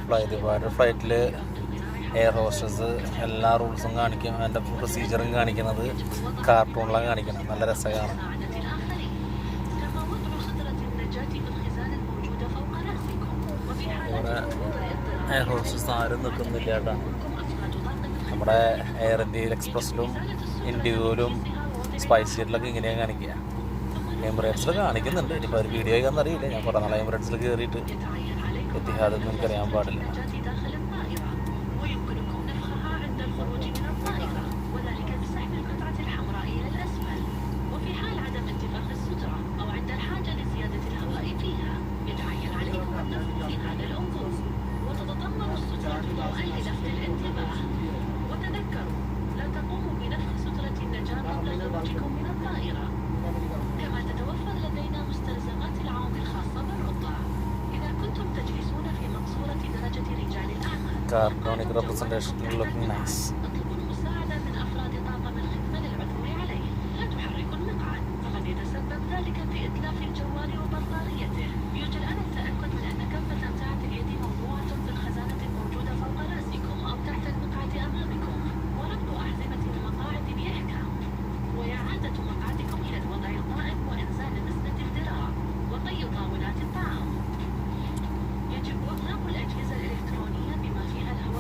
ദുബായിയുടെ ഫ്ലൈറ്റിൽ air hostess എല്ലാ റൂൾസും കാണിക്കും. അതിൻ്റെ പ്രൊസീജിയറും കാണിക്കുന്നത് കാർട്ടൂണിലാണ് കാണിക്കുന്നത്. നല്ല രസമാണ്. ഇവിടെ എയർ ഹോസ്റ്റസ് ആരും നിൽക്കുന്നില്ല കേട്ടോ. നമ്മുടെ എയർ ഇന്ത്യയിൽ എക്സ്പ്രസ്സിലും ഇൻഡിഗോയിലും സ്പൈസ് ജെറ്റിലൊക്കെ ഇങ്ങനെയാണ് കാണിക്കുക. എമിറേറ്റ്സിൽ കാണിക്കുന്നുണ്ട്. ഇനിയിപ്പോൾ ഒരു വീഡിയോ ആയിക്കാന്ന് അറിയില്ല. ഞാൻ കുറേ നാളെ എമിറേറ്റ്സിൽ കയറിയിട്ട് എത്തിഹാദൊന്നും എനിക്കറിയാൻ പാടില്ല. Carbonic representation looking nice.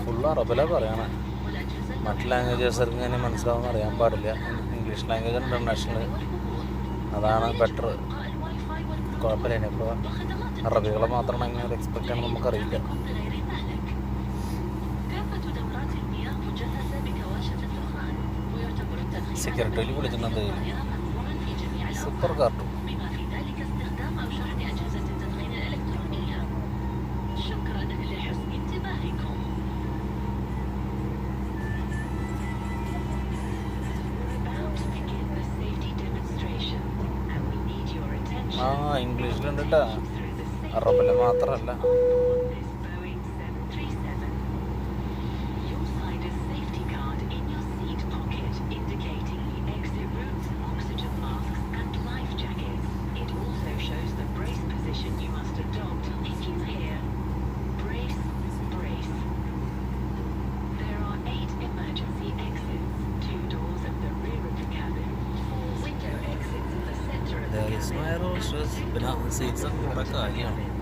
Full അറബിലാണ് പറയണേ. മറ്റ് ലാംഗ്വേജസുകൾക്ക് ഇങ്ങനെ മനസ്സിലാവുമെന്ന് അറിയാൻ പാടില്ല. ഇംഗ്ലീഷ് ലാംഗ്വേജ് ഇൻ്റർനാഷണൽ, അതാണ് ബെറ്റർ. കുഴപ്പമില്ല. ഇനിയിപ്പോൾ അറബികളെ മാത്രമാണ് എങ്ങനെ എക്സ്പെക്റ്റ് ചെയ്യണം നമുക്കറിയില്ല. സെക്യൂരിറ്റിയിൽ വിളിച്ചിട്ടുണ്ട്. Super cartoon. ഇംഗ്ലീഷിലുണ്ട് കേട്ടോ, അറബിൽ മാത്രമല്ല. പിന്നെ സീറ്റ്സ് കൂടെ കാര്യമാണ്.